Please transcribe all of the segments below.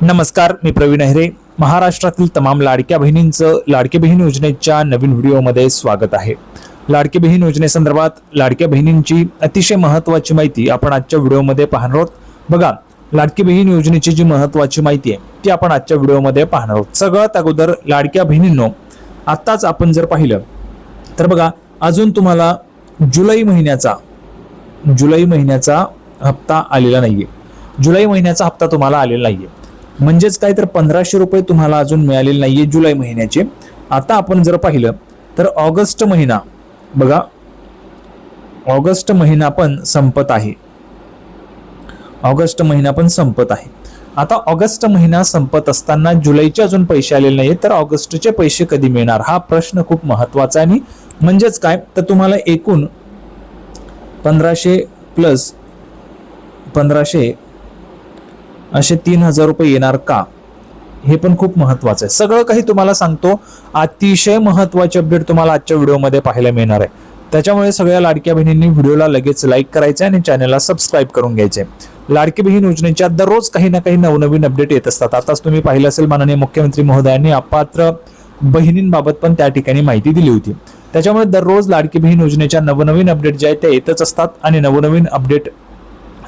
नमस्कार, मी प्रवीण अहिरे. महाराष्ट्रातील तमाम लाडक्या बहिणींचं लाडकी बहीण योजनेच्या नवीन व्हिडिओमध्ये स्वागत आहे. लाडकी बहीण योजनेसंदर्भात लाडक्या बहिणींची अतिशय महत्त्वाची माहिती आपण आजच्या व्हिडिओमध्ये पाहणार आहोत. बघा, लाडकी बहीण योजनेची जी महत्त्वाची माहिती आहे ती आपण आजच्या व्हिडिओमध्ये पाहणार आहोत. सगळ्यात अगोदर लाडक्या बहिणींनो, आताच आपण जर पाहिलं तर बघा, अजून तुम्हाला जुलै महिन्याचा हप्ता आलेला नाहीये. जुलै महिन्याचा हप्ता तुम्हाला आलेला नाहीये, म्हणजेच काय तर 1500 रुपये तुम्हाला अजून मिळालेले नाहीये जुलै महिन्याचे. आता आपण जर पाहिलं तर ऑगस्ट महिना, बघा ऑगस्ट महिना पण संपत आहे. आता ऑगस्ट महिना संपत असताना जुलैचे अजून पैसे आलेले नाहीये, तर ऑगस्टचे पैसे कधी मिळणार हा प्रश्न खूप महत्वाचा आहे. आणि म्हणजेच काय तर तुम्हाला एकूण 1500 प्लस 1500 असे 3000 रुपये येणार का, हे पण खूप महत्वाचं आहे. सगळं काही तुम्हाला सांगतो. अतिशय महत्वाचे अपडेट तुम्हाला आजच्या व्हिडिओमध्ये पाहायला मिळणार आहे. त्याच्यामुळे सगळ्या लाडक्या बहिणींनी व्हिडिओला लगेच लाईक करायचं आणि चॅनलला सबस्क्राईब करून घ्यायचे. लाडकी बहीण योजनेच्या दररोज काही ना काही नवनवीन अपडेट येत असतात. आताच तुम्ही पाहिलं असेल, माननीय मुख्यमंत्री महोदयांनी अपात्र बहिणींबाबत पण त्या ठिकाणी माहिती दिली होती. त्याच्यामुळे दररोज लाडकी बहीण योजनेच्या नवनवीन अपडेट जे आहेत ते येतच असतात. आणि नवनवीन अपडेट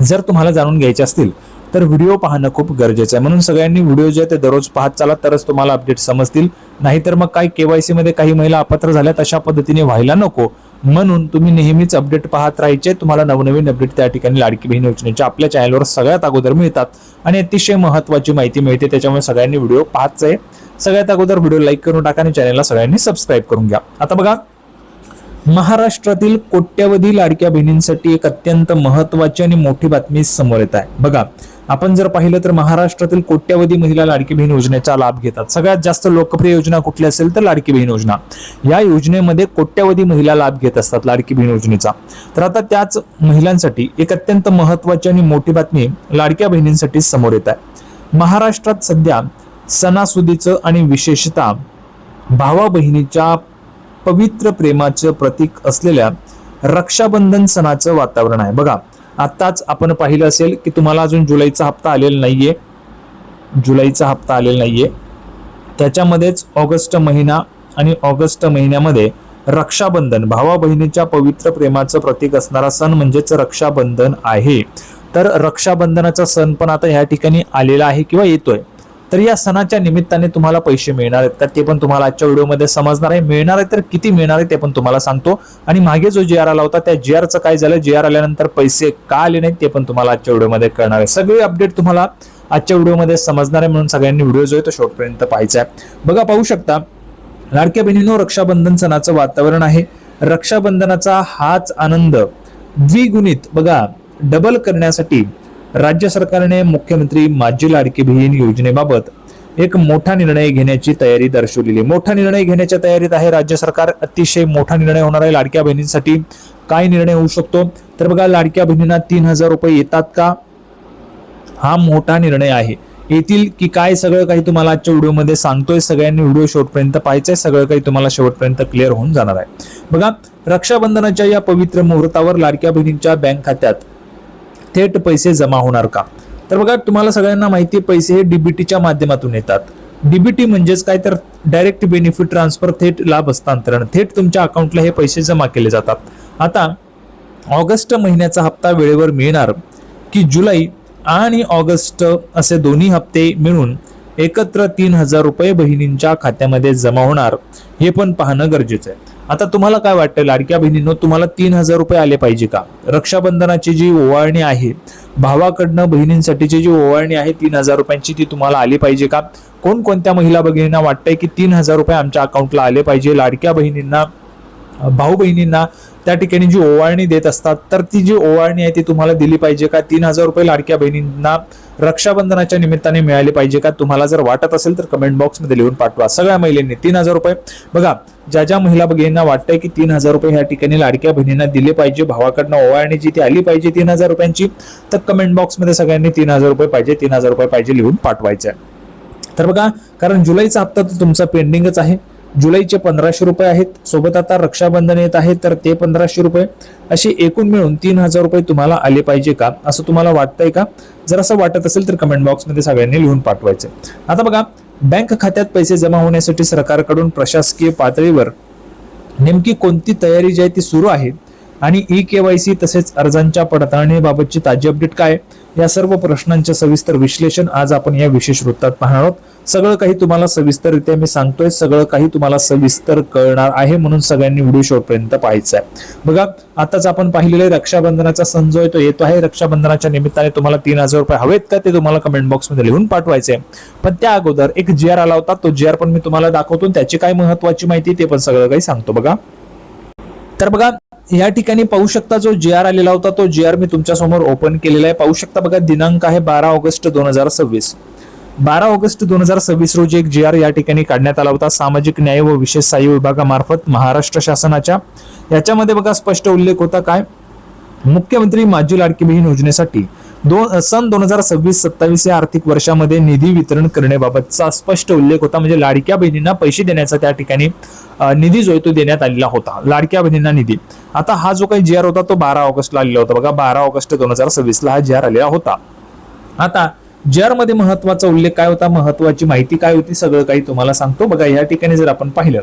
जर तुम्हाला जाणून घ्यायचे असतील तर व्हिडिओ पाहणं खूप गरजेचं आहे. म्हणून सगळ्यांनी व्हिडिओ जे ते दररोज पाहत चाला, तरच तुम्हाला अपडेट समजतील. नाहीतर मग काय केवायसी मध्ये काही महिला अपात्र झाल्यात अशा पद्धतीने व्हायला नको. म्हणून तुम्ही नेहमीच अपडेट पाहत राहायचे. तुम्हाला नवनवीन अपडेट त्या ठिकाणी लाडकी बहीण योजनेच्या आपल्या चॅनलवर सगळ्यात अगोदर मिळतात आणि अतिशय महत्वाची माहिती मिळते. त्याच्यामुळे सगळ्यांनी व्हिडिओ पाहायचा आहे. सगळ्यात अगोदर व्हिडिओ लाईक करून टाका आणि चॅनलला सगळ्यांनी सबस्क्राईब करून घ्या. आता बघा, महाराष्ट्रातील कोट्यवधी लाडक्या बहिणींसाठी एक अत्यंत महत्वाची आणि मोठी बातमी समोर येत आहे. बघा, आपण जर पाहिलं तर महाराष्ट्रातील कोट्यवधी महिला लाडकी बहीण योजनेचा लाभ घेतात. सगळ्यात जास्त लोकप्रिय योजना कुठली असेल तर लाडकी बहीण योजना. या योजनेमध्ये कोट्यवधी महिला लाभ घेत असतात लाडकी बहीण योजनेचा. तर आता त्याच महिलांसाठी एक अत्यंत महत्वाची आणि मोठी बातमी लाडक्या बहिणींसाठी समोर येत आहे. महाराष्ट्रात सध्या सणासुदीचं आणि विशेषतः भावा बहिणीच्या पवित्र प्रेमाचं प्रतीक असलेल्या रक्षाबंधन सणाचं वातावरण आहे. बघा, आताच आपण पाहिलं असेल की तुम्हाला अजून जुलैचा हप्ता आलेला नाहीये. त्याच्यामध्येच ऑगस्ट महिना आणि ऑगस्ट महिन्यामध्ये रक्षाबंधन, भावा बहिणीच्या पवित्र प्रेमाचं प्रतीक असणारा सण म्हणजेच रक्षाबंधन आहे. तर रक्षाबंधनाचा सण पण आता ह्या ठिकाणी आलेला आहे किंवा येतोय. तर या सणाच्या निमित्ताने तुम्हाला पैसे मिळणार आहेत का ते पण तुम्हाला आजच्या व्हिडिओमध्ये समजणार आहे. मिळणार आहे तर किती मिळणार आहे ते पण तुम्हाला सांगतो. आणि मागे जो GR आला होता त्या GRचं काय झालं, GR आल्यानंतर पैसे का आले नाहीत ते पण तुम्हाला आजच्या व्हिडिओमध्ये कळणार आहे. सगळे अपडेट तुम्हाला आजच्या व्हिडिओमध्ये समजणार आहे. म्हणून सगळ्यांनी व्हिडिओ जो आहे तो शेवटपर्यंत पाहायचा आहे. बघा, पाहू शकता लाडक्या बहिणींनो, रक्षाबंधन सणाचं वातावरण आहे. रक्षाबंधनाचा हाच आनंद द्विगुणित, बघा डबल करण्यासाठी राज्य सरकारने मुख्यमंत्री माझी लाडकी बहीण योजनेबाबत एक मोठा निर्णय घेण्याची तयारी दर्शवलेली. मोठा निर्णय घेण्याच्या तयारीत आहे राज्य सरकार. अतिशय मोठा निर्णय होणार आहे लाडक्या बहिणींसाठी. काय निर्णय होऊ शकतो तर बघा, लाडक्या बहिणींना 3000 रुपये येतात का, हा मोठा निर्णय आहे. येतील की काय सगळं काही तुम्हाला आजच्या व्हिडिओमध्ये सांगतोय. सगळ्यांनी व्हिडिओ शेवटपर्यंत पाहायचंय. सगळं काही तुम्हाला शेवटपर्यंत क्लिअर होऊन जाणार आहे. बघा, रक्षाबंधनाच्या या पवित्र मुहूर्तावर लाडक्या बहिणींच्या बँक खात्यात थेट पैसे जमा होणार का, तर बघा तुम्हाला सगळ्यांना माहिती आहे, पैसे हे डीबीटीच्या माध्यमातून येतात. डीबीटी म्हणजेच काय तर डायरेक्ट बेनिफिट ट्रान्सफर, थेट लाभ हस्तांतरण. थेट तुमच्या अकाउंटला हे पैसे जमा केले जातात. आता ऑगस्ट महिन्याचा हप्ता वेळेवर मिळणार की जुलै आणि ऑगस्ट असे दोन्ही हप्ते मिळून एकत्र 3000 रुपये बहिणींच्या खात्यामध्ये जमा होणार, हे पण पाहणं गरजेचं आहे. आता तुम्हाला काय वाटतं लाडक्या बहिणींनो, तुम्हाला 3000 रुपये आले पाहिजे का? रक्षाबंधनाची जी ओवाळणी आहे, भावाकडनं बहिणींसाठीची जी ओवाळणी आहे 3000 रुपयांची, ती तुम्हाला आली पाहिजे का? कोणत्या महिला भगिनींना वाटतंय की 3000 रुपये आमच्या अकाउंटला आले पाहिजे? लाडक्या बहिणींना, भाऊ बहिणींना त्या ठिकाणी जी ओवाळणी देत असतात, तर ती जी ओवाळणी आहे ती तुम्हाला दिली पाहिजे का? 3000 रुपये लाडक्या बहिणींना रक्षाबंधनाच्या निमित्ताने मिळाले पाहिजे का? तुम्हाला जर वाटत असेल तर कमेंट बॉक्स मध्ये लिहून पाठवा. सगळ्या महिलांनी 3000 रुपये, बघा ज्या महिला भगिनींना वाटतंय की 3000 रुपये ह्या ठिकाणी लाडक्या बहिणींना दिले पाहिजे, भावाकडनं ओवाळणी जी ती आली पाहिजे 3000 रुपयांची, तर कमेंट बॉक्स मध्ये सगळ्यांनी 3000 रुपये पाहिजे लिहून पाठवायचं आहे. तर बघा, कारण जुलैचा हप्ता तर तुमचा पेंडिंगच आहे. जुलैचे 1500 रुपये आहेत, सोबत आता रक्षाबंधन येत आहे तर ते 1500 रुपये, असे एकूण मिळून 3000 रुपये तुम्हाला आले पाहिजे का, असं तुम्हाला वाटतंय का? जर असं वाटत असेल तर कमेंट बॉक्समध्ये सगळ्यांनी लिहून पाठवायचं. आता बघा, बँक खात्यात पैसे जमा होण्यासाठी सरकारकडून प्रशासकीय पातळीवर नेमकी कोणती तयारी जी आहे ती सुरू आहे आणि ई-KYC तसेच अर्जांच्या पडताळणीबाबतची ताजी अपडेट काय, या सर्व प्रश्नांचे सविस्तर विश्लेषण आज आपण या विशेष वृत्तात पाहणार आहोत. सगळं काही तुम्हाला सविस्तररित्या मी सांगतोय, सगळं काही तुम्हाला सविस्तर कळणार आहे, म्हणून सगळ्यांनी व्हिडिओ शेवटपर्यंत पाहायचा आहे. बघा, आताच आपण पाहिलेले रक्षाबंधनाचा सण जो आहे तो येतो आहे. रक्षाबंधनाच्या निमित्ताने तुम्हाला 3000 रुपये हवेत का, ते तुम्हाला कमेंट बॉक्समध्ये लिहून पाठवायचे. पण त्या अगोदर एक GR आला होता, तो GR पण मी तुम्हाला दाखवतो, त्याची काय महत्वाची माहिती ते पण सगळं काही सांगतो. बघा, तर बघा या ठिकाणी पाहू शकता, जो GR आलेला होता तो GR मी तुमच्या समोर ओपन केलेला आहे. पाहू शकता बघा, दिनांक आहे 12 ऑगस्ट 2026. 12 ऑगस्ट 2026 रोजी एक GR या ठिकाणी काढण्यात आला होता सामाजिक न्याय व विशेष सहाय्य विभागामार्फत महाराष्ट्र शासनाच्या. याच्यामध्ये बघा स्पष्ट उल्लेख होता काय, मुख्यमंत्री माझी लाडकी बहीण योजनेसाठी सन 2026-27 या आर्थिक वर्षामध्ये निधी वितरण करण्याबाबतचा स्पष्ट उल्लेख होता. म्हणजे लाडक्या बहिणींना पैसे देण्याचा त्या ठिकाणी निधी जो आहे तो देण्यात आलेला होता, लाडक्या बहिणींना निधी. आता हा जो काही GR होता तो 12 ऑगस्टला आलेला होता. बघा, 12 ऑगस्ट 2026 हा GR आलेला होता. आता GR मध्ये महत्वाचा उल्लेख काय होता, महत्वाची माहिती काय होती, सगळं काही तुम्हाला सांगतो. बघा, या ठिकाणी जर आपण पाहिलं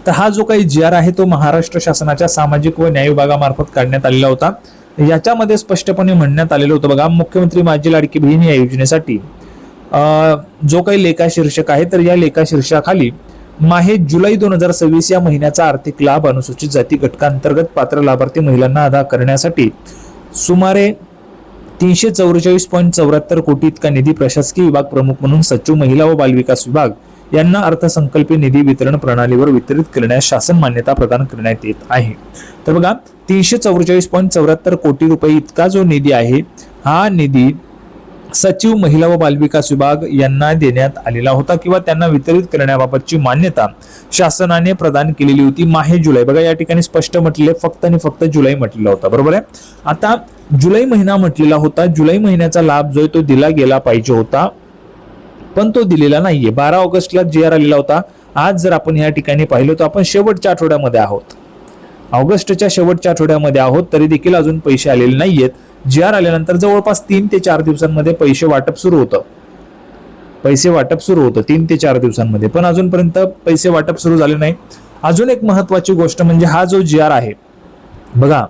तर हा जो काही GR आहे तो महाराष्ट्र शासनाच्या सामाजिक व न्याय विभागामार्फत काढण्यात आलेला होता. याच्यामध्ये स्पष्टपणे म्हणण्यात आलेलं होतं बघा, मुख्यमंत्री माझी लाडकी बहीण या योजनेसाठी जो काही लेखा शीर्षक आहे, तर या लेखा शीर्षकाखाली माहे जुलै 2026 या महिन्याचा आर्थिक लाभ अनुसूचित जाती घटकांतर्गत पात्र लाभार्थी महिलांना अदा करण्यासाठी सुमारे 344.74 कोटी इतका निधी प्रशासकीय विभाग प्रमुख म्हणून सचिव महिला व बालविकास विभाग यांना अर्थसंकल्पीय निधी वितरण प्रणालीवर वितरित करण्यास शासन मान्यता प्रदान करण्यात येत आहे. तर बघा, 344.74 कोटी रुपये इतका जो निधी आहे, हा निधी सचिव महिला व बालविकास विभाग यांना देण्यात आलेला होता किंवा त्यांना वितरित करण्याबाबतची मान्यता शासनाने प्रदान केलेली होती माहे जुलै. बघा, या ठिकाणी स्पष्ट म्हटले फक्त आणि फक्त जुलै म्हटलेला होता, बरोबर आहे. आता जुलै महिना म्हटलेला होता, जुलै महिन्याचा लाभ जो आहे तो दिला गेला पाहिजे होता, पण तो दिलेला नाहीये. 12 ऑगस्टला GR आलेला होता. आज जर आपण या ठिकाणी पाहिलं तर आपण शेवटच्या आठवड्यामध्ये आहोत, ऑगस्टच्या शेवटच्या आठवड्यामध्ये आहोत, तरी देखील अजून पैसे आलेले नाहीयेत. GR आल्यानंतर जवळपास 3 ते 4 दिवसांमध्ये पैसे वाटप सुरू होतं, 3 ते 4 दिवसांमध्ये, पण अजूनपर्यंत पैसे वाटप सुरू झाले नाही. अजून एक महत्वाची गोष्ट म्हणजे हा जो GR आहे बघा,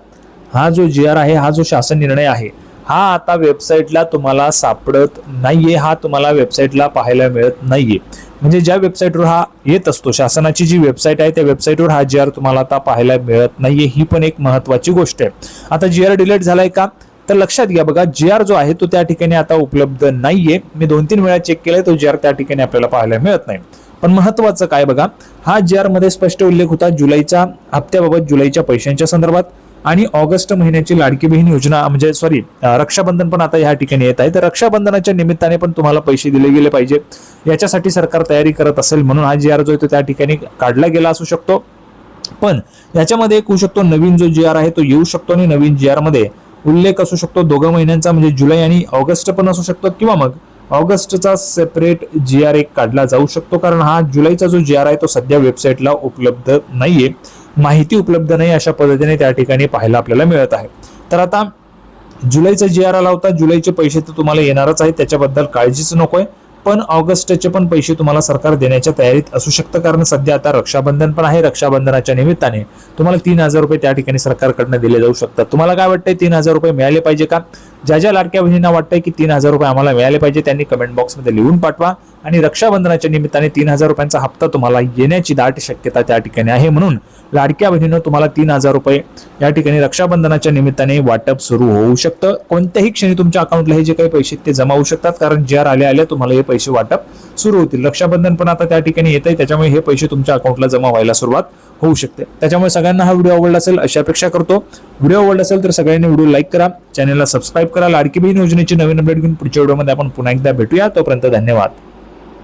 हा जो GR आहे, हा जो शासन निर्णय आहे, हा आता वेबसाईटला तुम्हाला सापडत नाहीये, हा तुम्हाला वेबसाईटला पाहायला मिळत नाहीये. म्हणजे ज्या वेबसाईटवर हा येत असतो, शासनाची जी वेबसाईट आहे त्या वेबसाईटवर हा GR तुम्हाला आता पाहायला मिळत नाहीये, ही पण एक महत्वाची गोष्ट आहे. आता GR डिलीट झालाय का, तर लक्षात घ्या बघा, GR जो आहे तो त्या ठिकाणी आता उपलब्ध नाहीये. मी 2-3 वेळा चेक केलाय, तो GR त्या ठिकाणी आपल्याला पाहायला मिळत नाही. पण महत्वाचं काय बघा, हा GR मध्ये स्पष्ट उल्लेख होता जुलैच्या हप्त्याबाबत, जुलैच्या पैशांच्या संदर्भात, आणि ऑगस्ट महिन्याची लाडकी बहीण योजना म्हणजे रक्षाबंधन पण आता या ठिकाणी येत आहे. तर रक्षाबंधनाच्या निमित्ताने पण तुम्हाला पैसे दिले गेले पाहिजे, याच्यासाठी सरकार तयारी करत असेल, म्हणून हा GR जो आहे तो त्या ठिकाणी काढला गेला असू शकतो. पण याच्यामध्ये एक होऊ शकतो, नवीन जो GR आहे तो येऊ शकतो आणि नवीन GR मध्ये उल्लेख असू शकतो 2 महिन्यांचा, म्हणजे जुलै आणि ऑगस्ट पण असू शकतो, किंवा मग ऑगस्टचा सेपरेट GR एक काढला जाऊ शकतो. कारण हा जुलैचा जो GR आहे तो सध्या वेबसाईटला उपलब्ध नाहीये, माहिती उपलब्ध नाही, अशा पद्धतीने त्या ठिकाणी पाहायला आपल्याला मिळत आहे. तर आता जुलैचा GR आला होता, जुलैचे पैसे तर तुम्हाला येणारच आहेत, त्याच्याबद्दल काळजीच नकोय. पण ऑगस्टचे पण पैसे तुम्हाला सरकार देण्याच्या तयारीत असू शकतं, कारण सध्या आता रक्षाबंधन पण आहे. रक्षाबंधनाच्या निमित्ताने तुम्हाला 3000 रुपये त्या ठिकाणी सरकारकडनं दिले जाऊ शकतात. तुम्हाला काय वाटतंय, 3000 रुपये मिळाले पाहिजे का? ज्या ज्या लाडक्या बहिणींना वाटतंय की 3000 रुपये आम्हाला मिळाले पाहिजे, त्यांनी कमेंट बॉक्समध्ये लिहून पाठवा. आणि रक्षाबंधनाच्या निमित्ताने 3000 रुपयांचा हप्ता तुम्हाला येण्याची दाट शक्यता त्या ठिकाणी आहे. म्हणून लाडक्या बहिणींनो, तुम्हाला 3000 रुपये या ठिकाणी रक्षाबंधनाच्या निमित्ताने वाटप सुरू होऊ शकतं. कोणत्याही क्षणी तुमच्या अकाउंटला हे जे काही पैसे ते जमा होऊ शकतात, कारण GR आल्या तुम्हाला हे पैसे वाटप सुरू होतील. रक्षाबंधन पण आता त्या ठिकाणी येत आहे, त्याच्यामुळे हे पैसे तुमच्या अकाउंटला जमा व्हायला सुरुवात होऊ शकते. त्याच्यामुळे सगळ्यांना हा व्हिडिओ आवडला असेल अशी अपेक्षा करतो. व्हिडिओ आवडला असेल तर सगळ्यांनी व्हिडिओ लाईक करा, चॅनलला सबस्क्राईब करा. लाडकी बहीण योजनेची नवीन अपडेट घेऊन पुढच्या व्हिडिओमध्ये आपण पुन्हा एकदा भेटूया. तोपर्यंत धन्यवाद.